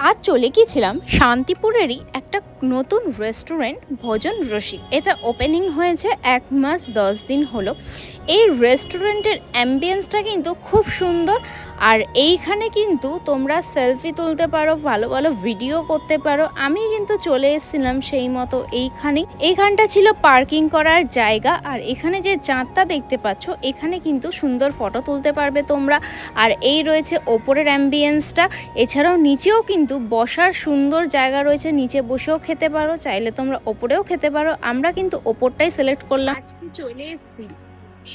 আজ চলে গিয়েছিলাম শান্তিপুরেরই একটা নতুন রেস্টুরেন্ট ভোজন রসিক। এটা ওপেনিং হয়েছে 1 মাস 10 দিন হলো। এই রেস্টুরেন্টের অ্যাম্বিয়েন্সটা কিন্তু খুব সুন্দর। আর এইখানে কিন্তু তোমরা সেলফি তুলতে পারো, ভালো ভালো ভিডিও করতে পারো। আমি কিন্তু চলে এসেছিলাম সেই মতো এইখানটা ছিল পার্কিং করার জায়গা। আর এখানে যে চাঁদটা দেখতে পাচ্ছ, এখানে কিন্তু সুন্দর ফটো তুলতে পারবে তোমরা। আর এই রয়েছে ওপরের অ্যাম্বিয়েন্সটা। এছাড়াও নিচেও কিন্তু বসার সুন্দর জায়গা রয়েছে, নিচে বসেও খেতে পারো, চাইলে তোমরা ওপরেও খেতে পারো। আমরা কিন্তু ওপরটাই সিলেক্ট করলাম। আজকে চলে এসেছি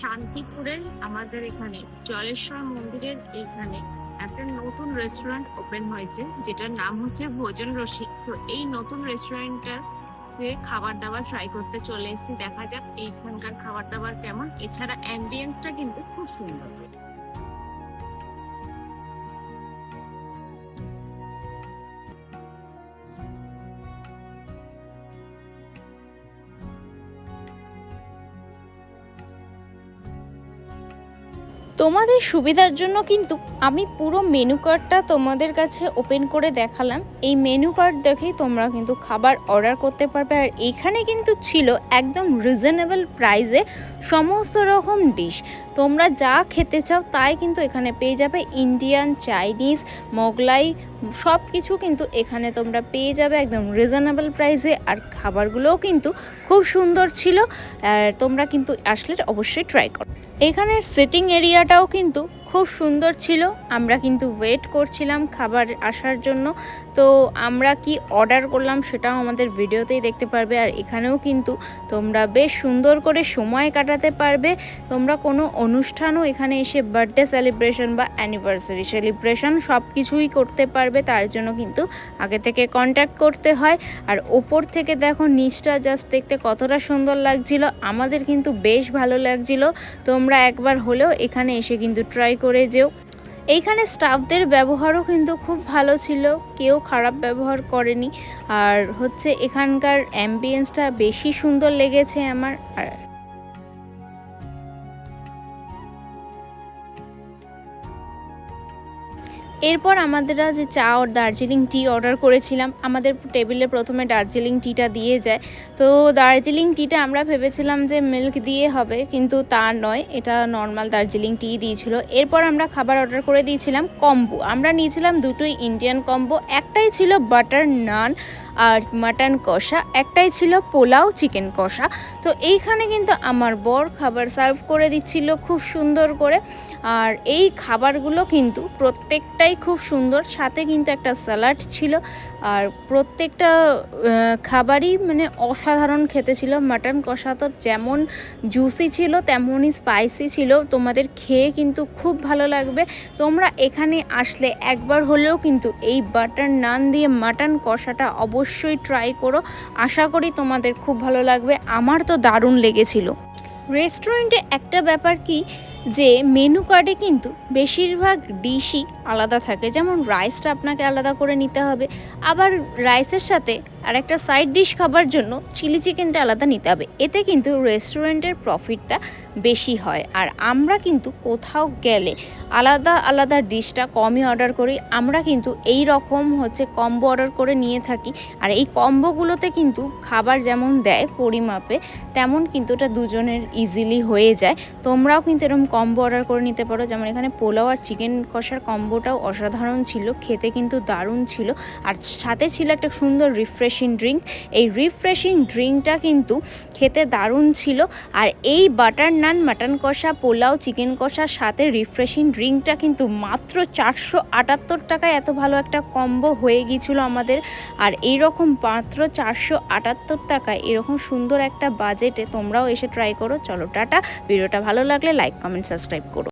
শান্তিপুরের আমাদের এখানে জলেশ্বর মন্দিরের এইখানে একটা নতুন রেস্টুরেন্ট ওপেন হয়েছে, যেটার নাম হচ্ছে ভোজন রসিক। তো এই নতুন রেস্টুরেন্টটার খাবার দাবার ট্রাই করতে চলে এসেছি। দেখা যাক এইখানকার খাবার দাবার কেমন। এছাড়া অ্যাম্বিয়েন্সটা কিন্তু খুব সুন্দর। তোমাদের সুবিধার জন্য কিন্তু আমি পুরো মেনু কার্ডটা তোমাদের কাছে ওপেন করে দেখালাম। এই মেনু কার্ড দেখেই তোমরা কিন্তু খাবার অর্ডার করতে পারবে। আর এখানে কিন্তু ছিল একদম রিজনেবল প্রাইসে সমস্ত রকম ডিশ। তোমরা যা খেতে চাও তাই কিন্তু এখানে পেয়ে যাবে। ইন্ডিয়ান, চাইনিজ, মোগলাই সব কিছু কিন্তু এখানে তোমরা পেয়ে যাবে একদম রিজনেবল প্রাইসে। আর খাবারগুলোও কিন্তু খুব সুন্দর ছিল। আর তোমরা কিন্তু আসলে অবশ্যই ট্রাই করো। এখানের সিটিং এরিয়াটাও কিন্তু খুব সুন্দর ছিল। আমরা কিন্তু ওয়েট করছিলাম খাবার আসার জন্য। তো আমরা কি অর্ডার করলাম সেটাও আমাদের ভিডিওতেই দেখতে পারবে। আর এখানেও কিন্তু তোমরা বেশ সুন্দর করে সময় কাটাতে পারবে। তোমরা কোনো অনুষ্ঠানও এখানে এসে বার্থডে সেলিব্রেশন বা অ্যানিভার্সারি সেলিব্রেশন সব কিছুই করতে পারবে। তার জন্য কিন্তু আগে থেকে কন্ট্যাক্ট করতে হয়। আর ওপর থেকে দেখো নিচটা জাস্ট দেখতে কতটা সুন্দর লাগছিল। আমাদের কিন্তু বেশ ভালো লাগছিল। তোমরা একবার হলেও এখানে এসে কিন্তু ট্রাই করে যেও। এইখানে স্টাফদের ব্যবহারও কিন্তু খুব ভালো ছিল, কেউ খারাপ ব্যবহার করেনি। আর হচ্ছে এখানকার অ্যাম্বিয়েন্সটা বেশি সুন্দর লেগেছে আমার। আর এরপর আমাদেরা যে চা আর দার্জিলিং টি অর্ডার করেছিলাম, আমাদের টেবিলে প্রথমে দার্জিলিং টিটা দিয়ে যায়। তো দার্জিলিং টিটা আমরা ভেবেছিলাম যে মিল্ক দিয়ে হবে, কিন্তু তা নয়, এটা নর্মাল দার্জিলিং টি দিয়েছিল। এরপর আমরা খাবার অর্ডার করে দিয়েছিলাম কম্বো। আমরা নিয়েছিলাম দুটোই ইন্ডিয়ান কম্বো। একটাই ছিল বাটার নান আর মাটন কষা, একটাই ছিল পোলাও চিকেন কষা। তো এইখানে কিন্তু আমার বর খাবার সার্ভ করে দিচ্ছিল খুব সুন্দর করে। আর এই খাবারগুলো কিন্তু প্রত্যেকটাই খুব সুন্দর, সাথে কিন্তু একটা স্যালাড ছিল। আর প্রত্যেকটা খাবারই মানে অসাধারণ খেতে ছিল। মাটন কষা তো যেমন জুসি ছিল তেমনই স্পাইসি ছিল। তোমাদের খেয়ে কিন্তু খুব ভালো লাগবে। তোমরা এখানে আসলে একবার হলেও কিন্তু এই বাটার নান দিয়ে মাটন কষাটা অবশ্যই ট্রাই করো। আশা করি তোমাদের খুব ভালো লাগবে। আমার তো দারুণ লেগেছিল। রেস্টুরেন্টে একটা ব্যাপার কি, যে মেনু কার্ডে কিন্তু বেশিরভাগ ডিশই আলাদা থাকে। যেমন রাইসটা আপনাকে আলাদা করে নিতে হবে, আবার রাইসের সাথে আর একটা সাইড ডিশ খাবার জন্য চিলি চিকেনটা আলাদা নিতে হবে। এতে কিন্তু রেস্টুরেন্টের প্রফিটটা বেশি হয়। আর আমরা কিন্তু কোথাও গেলে আলাদা আলাদা ডিশটা কমই অর্ডার করি। আমরা কিন্তু এই রকম হচ্ছে কম্বো অর্ডার করে নিয়ে থাকি। আর এই কম্বোগুলোতে কিন্তু খাবার যেমন দেয় পরিমাপে, তেমন কিন্তু ওটা দুজনের ইজিলি হয়ে যায়। তোমরাও কিন্তু এরকম কম্বো অর্ডার করে নিতে পারো। যেমন এখানে পোলাও আর চিকেন কষার কম্বোটাও অসাধারণ ছিল, খেতে কিন্তু দারুণ ছিল। আর সাথে ছিল একটা সুন্দর রিফ্রেশিং ড্রিঙ্ক। এই রিফ্রেশিং ড্রিঙ্কটা কিন্তু খেতে দারুণ ছিল। আর এই বাটার নান, মাটন কষা, পোলাও, চিকেন কষার সাথে রিফ্রেশিং ড্রিঙ্কটা কিন্তু মাত্র 478 টাকায় এত ভালো একটা কম্বো হয়ে গিয়েছিল আমাদের। আর এইরকম মাত্র 478 টাকায় এরকম সুন্দর একটা বাজেটে তোমরাও এসে ট্রাই করো। চলো টাটা। ভিডিওটা ভালো লাগলে লাইক, কমেন্ট, সাবস্ক্রাইব করো।